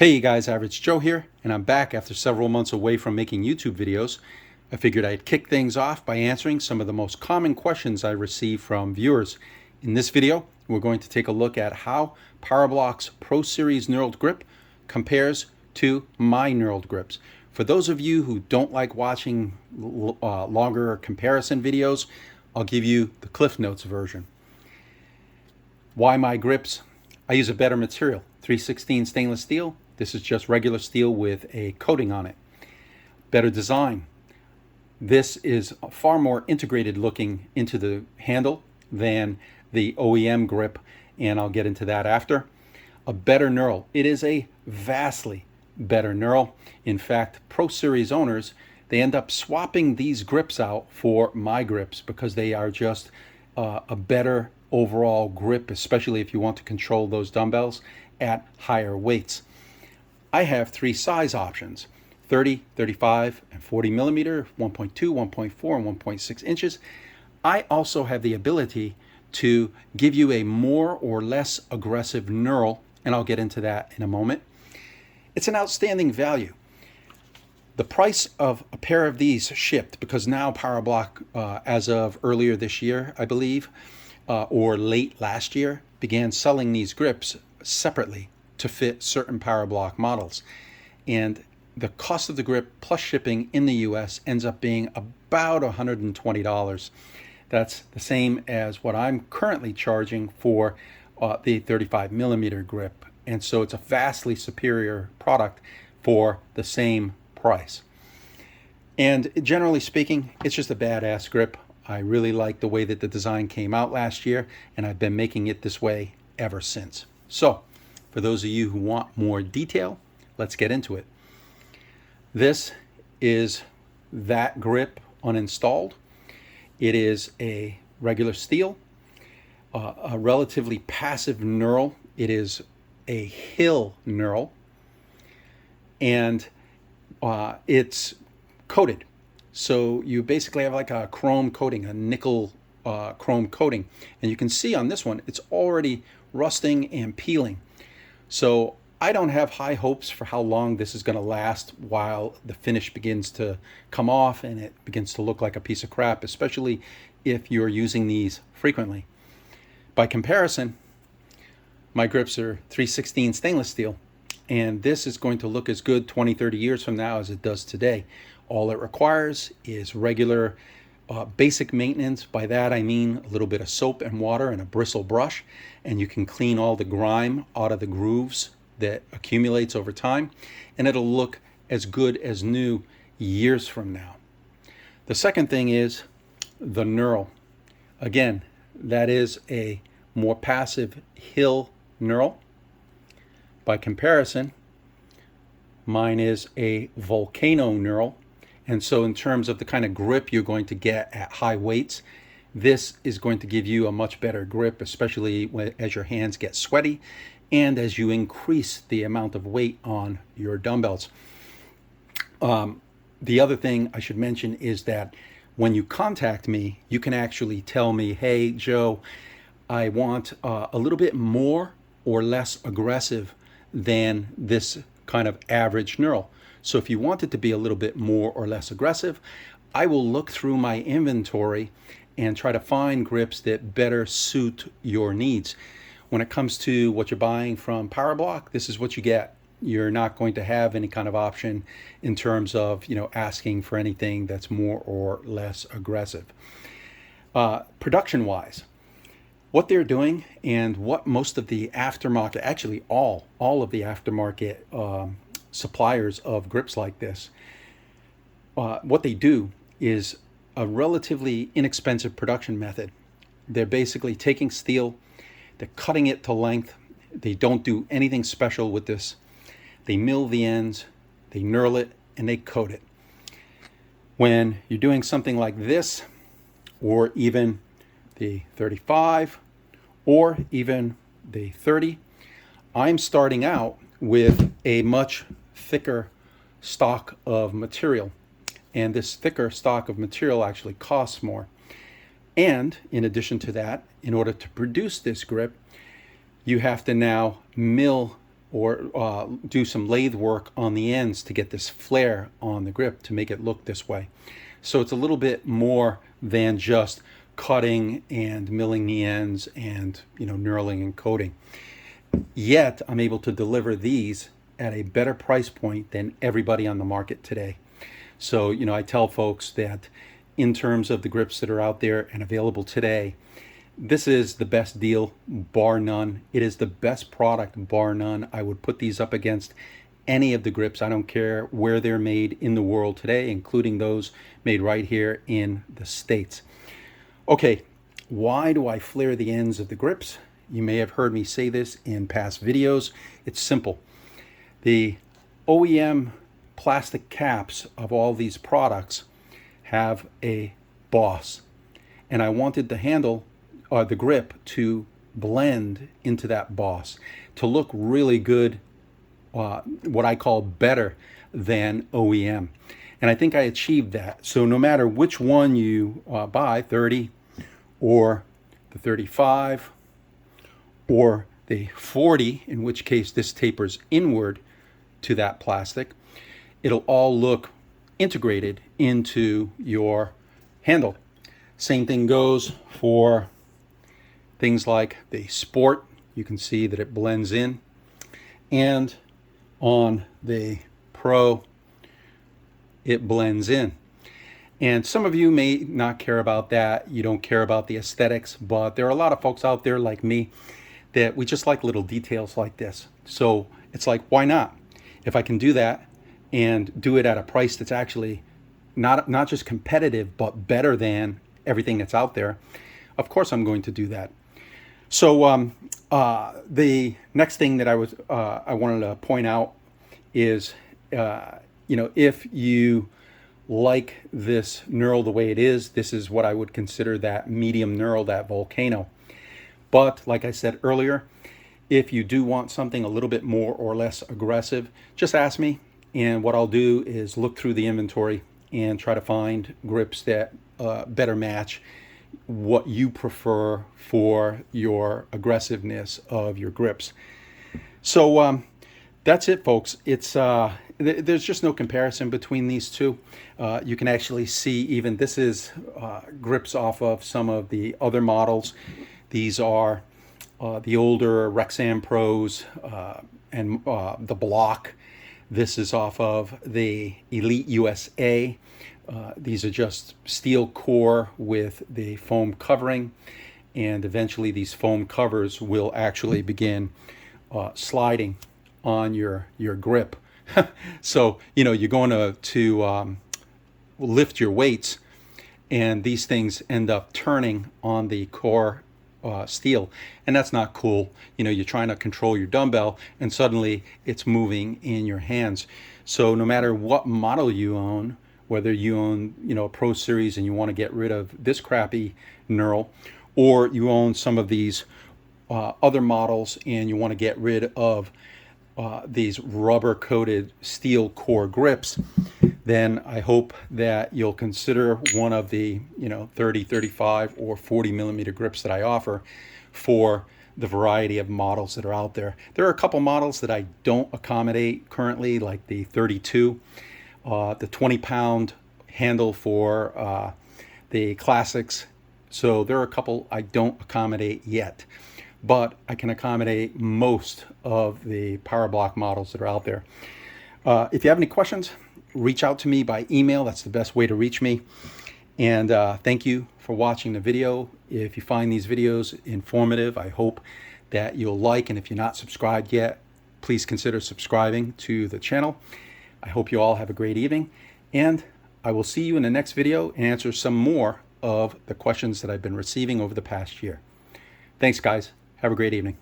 Hey guys, Average Joe here, and I'm back after several months away from making YouTube videos. I figured I'd kick things off by answering some of the most common questions I receive from viewers. In this video, we're going to take a look at how Powerblock's Pro Series knurled grip compares to my knurled grips. For those of you who don't like watching longer comparison videos, I'll give you the Cliff Notes version. Why my grips? I use a better material, 316 stainless steel. This is just regular steel with a coating on it. Better design. This is far more integrated looking into the handle than the OEM grip, and I'll get into that after. A better knurl. It is a vastly better knurl. In fact, Pro Series owners, they end up swapping these grips out for my grips because they are just a better overall grip, especially if you want to control those dumbbells at higher weights. I have three size options: 30, 35, and 40 millimeter, 1.2, 1.4, and 1.6 inches. I also have the ability to give you a more or less aggressive knurl, and I'll get into that in a moment. It's an outstanding value. The price of a pair of these shipped, because now Powerblock, as of earlier this year, I believe, or late last year, began selling these grips separately to fit certain Powerblock models. And the cost of the grip plus shipping in the US ends up being about $120. That's the same as what I'm currently charging for the 35 millimeter grip. And so it's a vastly superior product for the same price. And generally speaking, it's just a badass grip. I really like the way that the design came out last year, and I've been making it this way ever since. So, for those of you who want more detail, let's get into it. This is that grip uninstalled. It is a regular steel, a relatively passive knurl. It is a hill knurl, and it's coated. So you basically have like a chrome coating, a nickel chrome coating. And you can see on this one, it's already rusting and peeling. So I don't have high hopes for how long this is going to last while the finish begins to come off and it begins to look like a piece of crap, especially if you're using these frequently. By comparison, my grips are 316 stainless steel, and this is going to look as good 20, 30 years from now as it does today. All it requires is regular basic maintenance. By that I mean a little bit of soap and water and a bristle brush, and you can clean all the grime out of the grooves that accumulates over time, and it'll look as good as new years from now. The second thing is the knurl. Again, that is a more passive hill knurl. By comparison, mine is a volcano knurl. And so in terms of the kind of grip you're going to get at high weights, this is going to give you a much better grip, especially as your hands get sweaty and as you increase the amount of weight on your dumbbells. The other thing I should mention is that when you contact me, you can actually tell me, hey, Joe, I want a little bit more or less aggressive than this kind of average knurl. So if you want it to be a little bit more or less aggressive, I will look through my inventory and try to find grips that better suit your needs. When it comes to what you're buying from Powerblock, this is what you get. You're not going to have any kind of option in terms of, asking for anything that's more or less aggressive. Production-wise, what they're doing and what most of the aftermarket, actually all of the aftermarket suppliers of grips like this, what they do is a relatively inexpensive production method. They're basically taking steel, they're cutting it to length. They don't do anything special with this. They mill the ends, they knurl it, and they coat it. When you're doing something like this, or even the 35, or even the 30, I'm starting out with a much thicker stock of material. And this thicker stock of material actually costs more. And in addition to that, in order to produce this grip, you have to now mill or do some lathe work on the ends to get this flare on the grip to make it look this way. So it's a little bit more than just cutting and milling the ends and, you know, knurling and coating. Yet I'm able to deliver these at a better price point than everybody on the market today. So, you know, I tell folks that in terms of the grips that are out there and available today, this is the best deal, bar none. It is the best product, bar none. I would put these up against any of the grips. I don't care where they're made in the world today, including those made right here in the States. Okay, why do I flare the ends of the grips? You may have heard me say this in past videos. It's simple. The OEM plastic caps of all these products have a boss, and I wanted the handle or the grip to blend into that boss to look really good, what I call better than OEM. And I think I achieved that. So no matter which one you buy, 30 or the 35 or the 40, in which case this tapers inward to that plastic, it'll all look integrated into your handle. Same thing goes for things like the Sport. You can see that it blends in. And on the Pro, it blends in. And some of you may not care about that. You don't care about the aesthetics, but there are a lot of folks out there like me that we just like little details like this. So it's like, why not? If I can do that and do it at a price that's actually not just competitive, but better than everything that's out there, of course I'm going to do that. So the next thing that I wanted to point out is, you know, if you like this knurl the way it is, this is what I would consider that medium knurl, that volcano. But like I said earlier, if you do want something a little bit more or less aggressive, just ask me, and what I'll do is look through the inventory and try to find grips that better match what you prefer for your aggressiveness of your grips. So that's it, folks. It's there's just no comparison between these two. You can actually see even this is grips off of some of the other models. These are the older Rexam Pros and the Block. This is off of the Elite USA. These are just steel core with the foam covering, and eventually these foam covers will actually begin sliding on your grip. So, you know, you're going to lift your weights, and these things end up turning on the core steel, and that's not cool. You know, you're trying to control your dumbbell and suddenly it's moving in your hands. So no matter what model you own, whether you own, you know, a Pro Series and you want to get rid of this crappy knurl, or you own some of these other models and you want to get rid of these rubber coated steel core grips, then I hope that you'll consider one of the, you know, 30, 35 or 40 millimeter grips that I offer for the variety of models that are out there. There are a couple models that I don't accommodate currently, like the 32, the 20-pound handle for the classics. So there are a couple I don't accommodate yet, but I can accommodate most of the Powerblock models that are out there. If you have any questions, reach out to me by email. That's the best way to reach me. And thank you for watching the video. If you find these videos informative, I hope that you'll like, and if you're not subscribed yet, please consider subscribing to the channel. I hope you all have a great evening, and I will see you in the next video and answer some more of the questions that I've been receiving over the past year. Thanks, guys. Have a great evening.